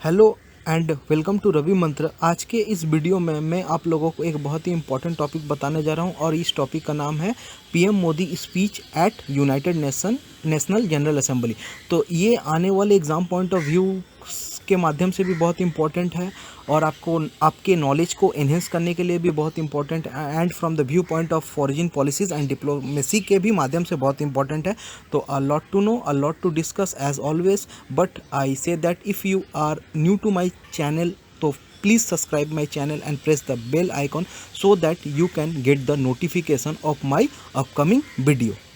Hello and welcome to Ravi Mantra. आज के इस वीडियो में मैं आप लोगों को एक बहुत ही इंपॉर्टेंट टॉपिक बताने जा रहा हूं और इस टॉपिक का नाम है PM Modi speech at United national general assembly. तो ये आने वाले एग्ज़ाम पॉइंट ऑफ व्यू के माध्यम से भी बहुत इंपॉर्टेंट है और आपको आपके नॉलेज को एनहेंस करने के लिए भी बहुत इंपॉर्टेंट है and from the view point of foreign policies and diplomacy के भी माध्यम से बहुत इंपॉर्टेंट है। तो a lot to know, a lot to discuss as always, but I say that if you are new to my channel तो please subscribe my channel and press the bell icon so that you can get the notification of my upcoming video।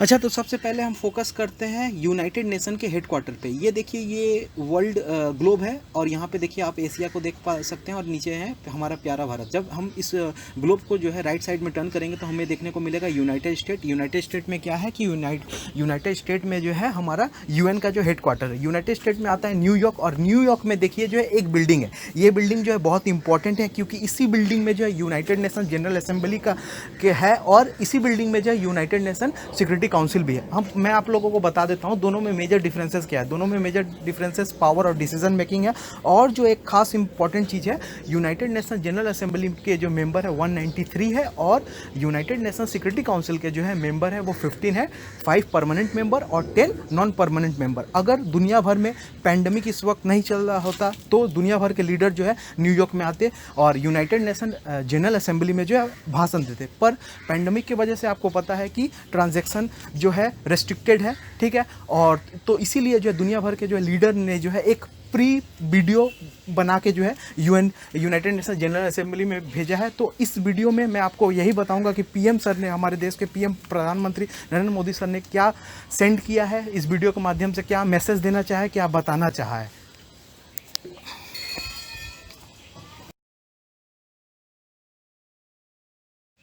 अच्छा, तो सबसे पहले हम focus करते हैं United nation के headquarter पे। ये देखिए, ये वर्ल्ड ग्लोब है और यहाँ पे देखिए आप एशिया को देख पा सकते हैं और नीचे है हमारा प्यारा भारत। जब हम इस ग्लोब को जो है राइट साइड में टर्न करेंगे तो हमें देखने को मिलेगा यूनाइटेड स्टेट। यूनाइटेड स्टेट में क्या है कि यूनाइटेड स्टेट में जो है हमारा यूएन का जो हेडक्वार्टर है। यूनाइटेड स्टेट में आता है न्यूयॉर्क और न्यूयॉर्क में देखिए जो है एक बिल्डिंग है। ये बिल्डिंग जो है बहुत इंपॉर्टेंट है क्योंकि इसी बिल्डिंग में जो है यूनाइटेड नेशन जनरल असेंबली का के है और इसी बिल्डिंग में जो है यूनाइटेड नेशन सिक्योरिटी काउंसिल भी है। मैं आप लोगों को बता देता हूँ दोनों में मेजर डिफरेंसेस क्या है। दोनों में मेजर डिफरेंसेस पावर और डिसीजन मेकिंग है। और जो एक खास इंपॉर्टेंट चीज़ है, यूनाइटेड नेशन जनरल असेंबली के जो मेंबर है 193 है और यूनाइटेड नेशन सिक्योरिटी काउंसिल के जो है मेंबर है वो 15 है, 5 परमानेंट मेंबर और 10 नॉन परमानेंट मेंबर। अगर दुनिया भर में पैंडमिक इस वक्त नहीं चल रहा होता तो दुनिया भर के लीडर जो है न्यूयॉर्क में आते और यूनाइटेड नेशन जनरल असेंबली में जो है भाषण देते। पर पैंडमिक की वजह से आपको पता है कि ट्रांजैक्शन जो है रेस्ट्रिक्टेड है, ठीक है। और तो इसीलिए जो है दुनिया भर के जो है लीडर ने जो है एक प्री वीडियो बना के जो है यूनाइटेड नेशन जनरल असेंबली में भेजा है। तो इस वीडियो में मैं आपको यही बताऊंगा कि पीएम सर ने, हमारे देश के पीएम प्रधानमंत्री नरेंद्र मोदी सर ने क्या सेंड किया है इस वीडियो के माध्यम से, क्या मैसेज देना चाहे, क्या बताना चाहा है।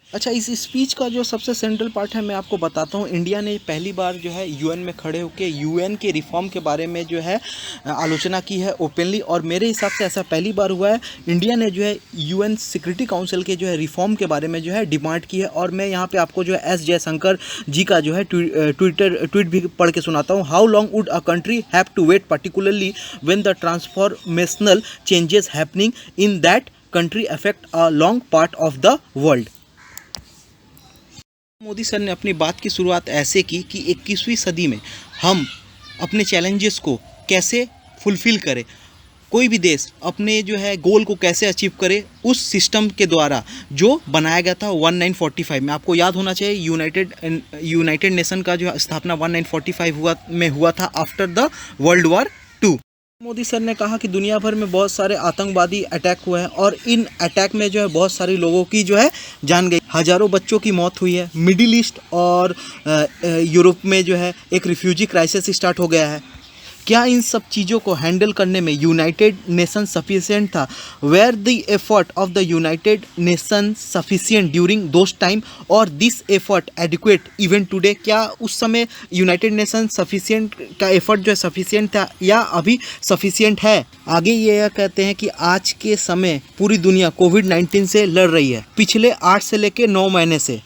अच्छा, इस स्पीच का जो सबसे सेंट्रल पार्ट है मैं आपको बताता हूँ। इंडिया ने पहली बार जो है यूएन में खड़े होकर यूएन के रिफॉर्म के बारे में जो है आलोचना की है ओपनली और मेरे हिसाब से ऐसा पहली बार हुआ है। इंडिया ने जो है यूएन सिक्योरिटी काउंसिल के जो है रिफॉर्म के बारे में जो है डिमांड की है और मैं यहाँ पे आपको जो है एस जयशंकर जी का जो है ट्वीट भी पढ़ के सुनाता हूँ। How long would a country have to wait particularly when the transformational changes happening in that country affect a long part of the world. Modi sir ने अपनी बात की शुरुआत ऐसे की कि 21वीं सदी में हम अपने चैलेंजेस को कैसे फुलफ़िल करें, कोई भी देश अपने जो है गोल को कैसे अचीव करे उस सिस्टम के द्वारा जो बनाया गया था 1945 में। आपको याद होना चाहिए यूनाइटेड नेशन का जो स्थापना 1945 में हुआ था after the world war 2। Modi sir ने कहा कि दुनिया भर में बहुत सारे आतंकवादी अटैक हुए हैं और इन अटैक में जो है बहुत सारे लोगों की जो है जान गई, हज़ारों बच्चों की मौत हुई है। मिडिल ईस्ट और यूरोप में जो है एक रिफ्यूजी क्राइसिस स्टार्ट हो गया है। क्या इन सब चीज़ों को हैंडल करने में यूनाइटेड नेशन सफिशिएंट था? Were the effort of the United Nation sufficient during those time और this effort adequate even today? क्या उस समय यूनाइटेड नेशन सफिशिएंट का एफर्ट जो है सफिशिएंट था या अभी सफिशिएंट है? आगे ये कहते हैं कि आज के समय पूरी दुनिया कोविड-19 से लड़ रही है। पिछले 8 से लेकर 9 महीने से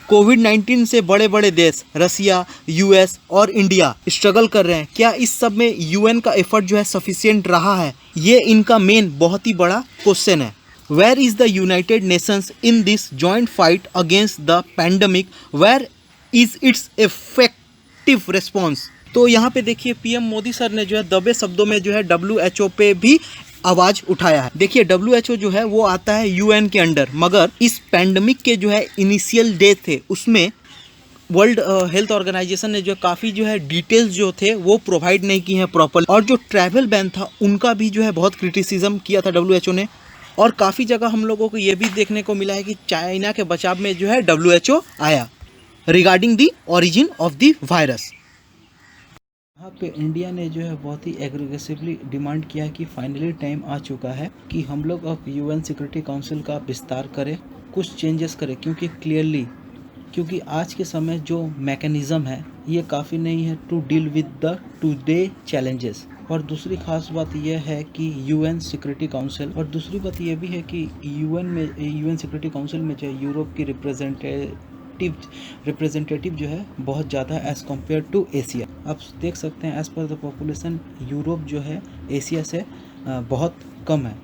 कोविड-19 से बड़े बड़े देश रसिया, यूएस और इंडिया स्ट्रगल कर रहे हैं। क्या इस सब में यूएन का एफर्ट जो है सफिशिएंट रहा है? ये इनका मेन बहुत ही बड़ा क्वेश्चन है। Where is the United Nations in this joint fight against the pandemic? Where is its effective response? तो यहाँ पे देखिए पीएम मोदी सर ने जो है दबे शब्दों में जो है WHO पे भी आवाज़ उठाया है। देखिए WHO जो है वो आता है यूएन के अंडर, मगर इस पैंडमिक के जो है इनिशियल डे थे उसमें वर्ल्ड हेल्थ ऑर्गेनाइजेशन ने जो काफ़ी जो है डिटेल्स जो थे वो प्रोवाइड नहीं की हैं प्रॉपर। और जो ट्रैवल बैन था उनका भी जो है बहुत क्रिटिसिज्म किया था WHO ने। और काफ़ी जगह हम लोगों को ये भी देखने को मिला है कि चाइना के बचाव में जो है WHO आया regarding the origin of the virus. यहाँ पे इंडिया ने जो है बहुत ही एग्रेसिवली डिमांड किया कि फाइनली टाइम आ चुका है कि हम लोग अब यूएन सिक्योरिटी काउंसिल का विस्तार करें, कुछ चेंजेस करें, क्योंकि आज के समय जो मैकेनिज़्म है ये काफ़ी नहीं है to deal with the today challenges. और दूसरी खास बात यह है कि यूएन सिक्योरिटी काउंसिल, और दूसरी बात यह भी है कि यूएन सिक्योरिटी काउंसिल में जो यूरोप की रिप्रेजेंटेटिव जो है बहुत ज़्यादा है एज़ कम्पेयर टू एशिया। आप देख सकते हैं as per the population Europe जो है एशिया से बहुत कम है,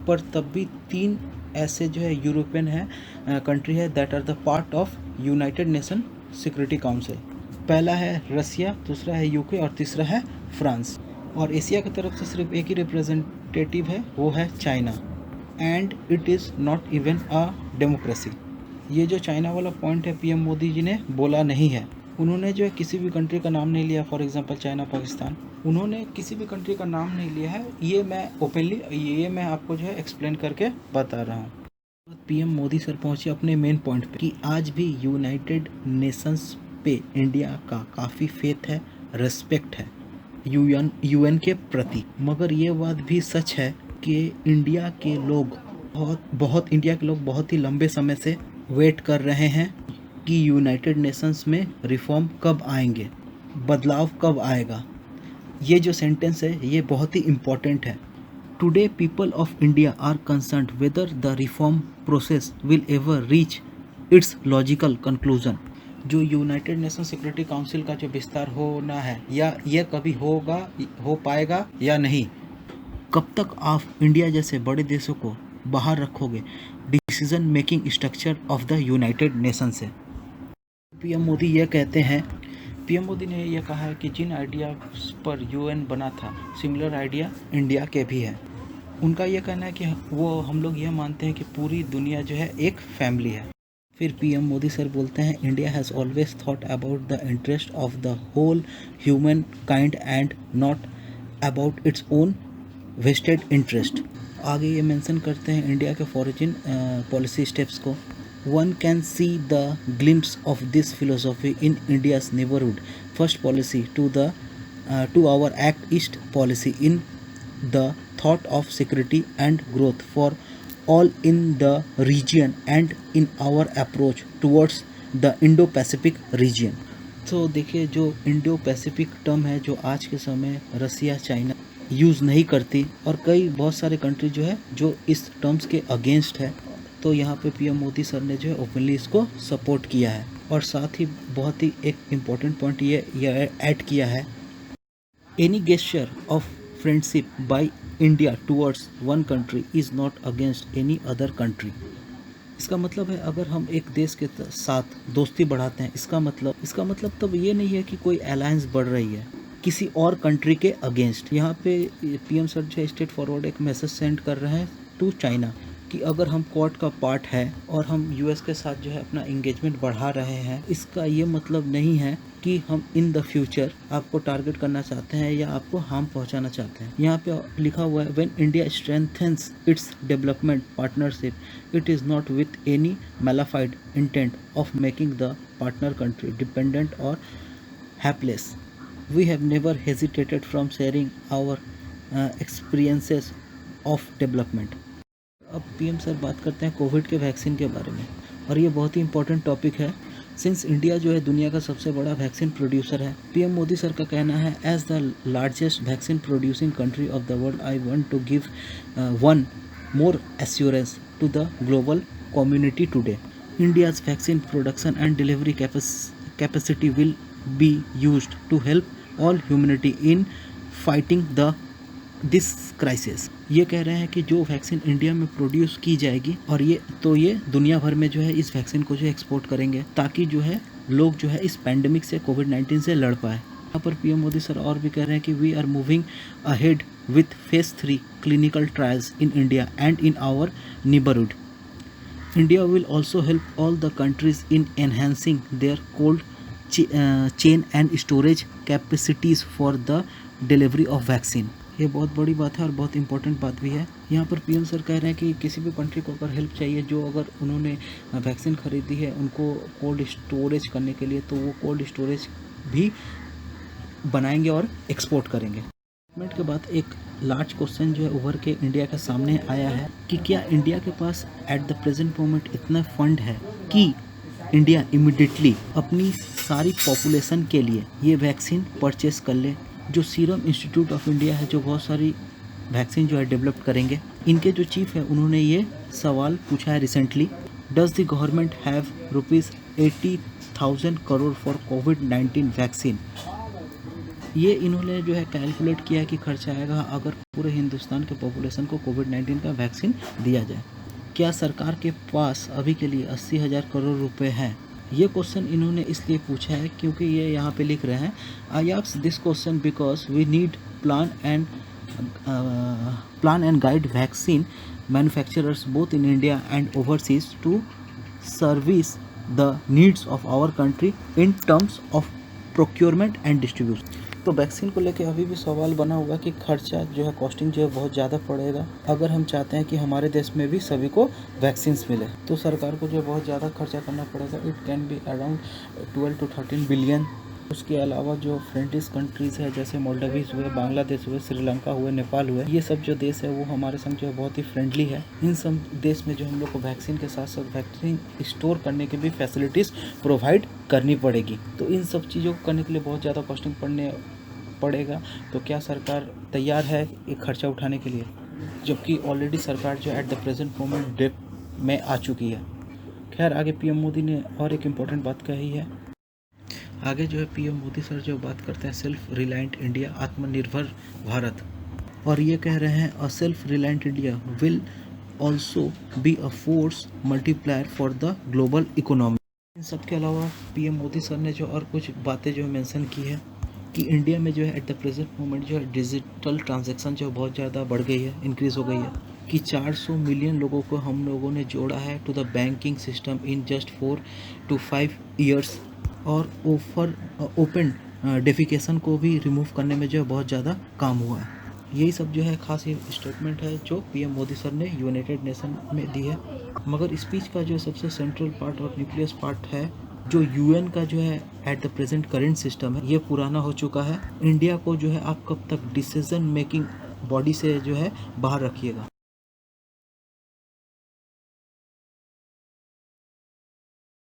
पर तब भी 3 ऐसे जो है यूरोपियन है कंट्री है that are the part of United Nation Security Council. पहला है रसिया, दूसरा है यूके और तीसरा है फ्रांस। और एशिया की तरफ से सिर्फ एक ही रिप्रेजेंटेटिव है, वो है China, and it is not even a democracy. ये जो चाइना वाला पॉइंट है पीएम मोदी जी ने बोला नहीं है। उन्होंने जो है किसी भी कंट्री का नाम नहीं लिया, फॉर एग्जांपल चाइना, पाकिस्तान, उन्होंने किसी भी कंट्री का नाम नहीं लिया है। ये मैं ओपनली ये मैं आपको जो है एक्सप्लेन करके बता रहा हूँ। पीएम मोदी सर पहुँचे अपने मेन पॉइंट पे कि आज भी यूनाइटेड नेशंस पे इंडिया का काफ़ी फेथ है, रिस्पेक्ट है यूएन के प्रति। मगर ये बात भी सच है कि इंडिया के लोग बहुत ही लंबे समय से वेट कर रहे हैं कि यूनाइटेड नेशंस में रिफॉर्म कब आएंगे, बदलाव कब आएगा। ये जो सेंटेंस है ये बहुत ही इम्पोर्टेंट है। Today people of India are concerned whether the reform process will ever reach its logical conclusion. जो यूनाइटेड नेशन सिक्योरिटी काउंसिल का जो विस्तार होना है, या ये कभी हो पाएगा या नहीं। कब तक आप इंडिया जैसे बड़े देशों को बाहर रखोगे decision making structure of the United nation से। पीएम मोदी ये कहते हैं, पीएम मोदी ने यह कहा है कि जिन आइडिया पर यूएन बना था सिमिलर आइडिया इंडिया के भी है। उनका यह कहना है कि वो हम लोग यह मानते हैं कि पूरी दुनिया जो है एक फैमिली है। फिर पीएम मोदी सर बोलते हैं, India has always thought about the interest of the whole human kind and not about its own vested interest. आगे ये मेंशन करते हैं इंडिया के फॉरेन पॉलिसी स्टेप्स को। One can see the glimpse of this philosophy in India's neighbourhood first policy to our act east policy in the thought of security and growth for all in the region and in our approach towards the Indo-Pacific region। तो देखिए जो Indo Pacific term है जो आज के समय रसिया, China use नहीं करती और बहुत सारे कंट्री जो है जो इस टर्म्स के अगेंस्ट है। तो यहाँ पे पीएम मोदी सर ने जो है ओपनली इसको सपोर्ट किया है। और साथ ही बहुत ही एक इम्पॉर्टेंट पॉइंट ये ऐड किया है, any gesture of friendship by India towards one country is not against any other country. इसका मतलब है अगर हम एक देश के साथ दोस्ती बढ़ाते हैं, इसका मतलब तब ये नहीं है कि कोई अलायंस बढ़ रही है किसी और कंट्री के अगेंस्ट। यहाँ पे पीएम सर जो है स्ट्रेट फॉरवर्ड एक मैसेज सेंड कर रहे हैं टू चाइना कि अगर हम क्वाड का पार्ट है और हम यूएस के साथ जो है अपना इंगेजमेंट बढ़ा रहे हैं, इसका ये मतलब नहीं है कि हम इन द फ्यूचर आपको टारगेट करना चाहते हैं या आपको हार्म पहुंचाना चाहते हैं। यहाँ पे लिखा हुआ है, when India strengthens its development partnership it is not with any malafide intent of making the partner country dependent और helpless. We have never hesitated from sharing our experiences of development. अब पीएम सर बात करते हैं Covid के vaccine के बारे में, और ये बहुत ही इंपॉर्टेंट टॉपिक है सिंस इंडिया जो है दुनिया का सबसे बड़ा वैक्सीन प्रोड्यूसर है। पीएम मोदी सर का कहना है, as the largest vaccine producing country of the world I want to give one more assurance to the global community today. India's vaccine production and delivery capacity will be used to help all humanity in fighting this crisis. ये कह रहे हैं कि जो vaccine India में produce की जाएगी और ये दुनिया भर में जो है इस वैक्सीन को जो एक्सपोर्ट करेंगे ताकि जो है लोग जो है इस पैंडेमिक से कोविड-19 से लड़ पाए। यहाँ पर पीएम मोदी सर और भी कह रहे हैं कि we are moving ahead with phase 3 clinical trials in India and in our neighbourhood. India will also help all the countries in enhancing their cold chain and storage capacities for the delivery of vaccine. ये बहुत बड़ी बात है और बहुत important बात भी है। यहाँ पर पीएम सर कह रहे हैं कि किसी भी कंट्री को अगर हेल्प चाहिए, जो अगर उन्होंने वैक्सीन खरीदी है उनको कोल्ड स्टोरेज करने के लिए, तो वो कोल्ड स्टोरेज भी बनाएंगे और एक्सपोर्ट करेंगे। डेवलपमेंट के बाद एक लार्ज क्वेश्चन जो है उभर के इंडिया के सामने आया है कि क्या इंडिया के पास एट द प्रेजेंट मोमेंट इतना फंड है कि इंडिया इमिडिएटली अपनी सारी पॉपुलेशन के लिए ये वैक्सीन परचेस कर ले। जो सीरम इंस्टीट्यूट ऑफ इंडिया है जो बहुत सारी वैक्सीन जो है डेवलप करेंगे, इनके जो चीफ है उन्होंने ये सवाल पूछा है recently, does the government have 80,000 crore for covid vaccine. ये इन्होंने जो है कैलकुलेट किया कि खर्चा आएगा अगर पूरे हिंदुस्तान के पॉपुलेशन को कोविड-19 का वैक्सीन दिया जाए। क्या सरकार के पास अभी के लिए 80,000 करोड़ रुपए हैं? ये क्वेश्चन इन्होंने इसलिए पूछा है क्योंकि ये यहाँ पे लिख रहे हैं, I ask this question because we need plan and guide vaccine manufacturers both in India and overseas to service the needs of our country in terms of procurement and distribution. तो वैक्सीन को लेके अभी भी सवाल बना हुआ कि खर्चा जो है, कॉस्टिंग जो है बहुत ज़्यादा पड़ेगा अगर हम चाहते हैं कि हमारे देश में भी सभी को वैक्सीन्स मिले, तो सरकार को जो है बहुत ज़्यादा खर्चा करना पड़ेगा। It can be around 12 to 13 billion. उसके अलावा जो फ्रेंडिस कंट्रीज़ है जैसे मोल्डावीज हुए, बांग्लादेश हुए, श्रीलंका हुए, नेपाल हुए, ये सब जो देश है वो हमारे संग जो है बहुत ही फ्रेंडली है। इन सब देश में जो हम लोग को वैक्सीन के साथ साथ वैक्सीन स्टोर करने की भी फैसिलिटीज़ प्रोवाइड करनी पड़ेगी। तो इन सब चीज़ों को करने के लिए बहुत ज़्यादा कॉस्टिंग पड़ेगा। तो क्या सरकार तैयार है ये खर्चा उठाने के लिए, जबकि ऑलरेडी सरकार जो at the present moment date में आ चुकी है। खैर आगे पीएम मोदी ने और एक इम्पॉर्टेंट बात कही है। आगे जो है पीएम मोदी सर जो बात करते हैं सेल्फ रिलायंट इंडिया, आत्मनिर्भर भारत, और ये कह रहे हैं a self reliant India will also be a force multiplier for the global economy. इन सब के अलावा पीएम मोदी सर ने जो और कुछ बातें जो मेंशन की है कि इंडिया में जो है एट द प्रेजेंट मोमेंट जो है डिजिटल ट्रांजैक्शन जो बहुत ज़्यादा बढ़ गई है, इंक्रीज़ हो गई है, कि 400 मिलियन लोगों को हम लोगों ने जोड़ा है to the banking system in just 4 to 5 years, और ओपन डेफिकेशन को भी रिमूव करने में जो है बहुत ज़्यादा काम हुआ है। यही सब जो है खास स्टेटमेंट है जो पीएम मोदी सर ने यूनाइटेड नेशन में दी है। मगर स्पीच का जो सबसे सेंट्रल पार्ट और न्यूक्लियस पार्ट है, जो यूएन का जो है eight the present current system है, ये पुराना हो चुका है। इंडिया को जो है आप कब तक डिसीजन मेकिंग बॉडी से जो है बाहर रखिएगा।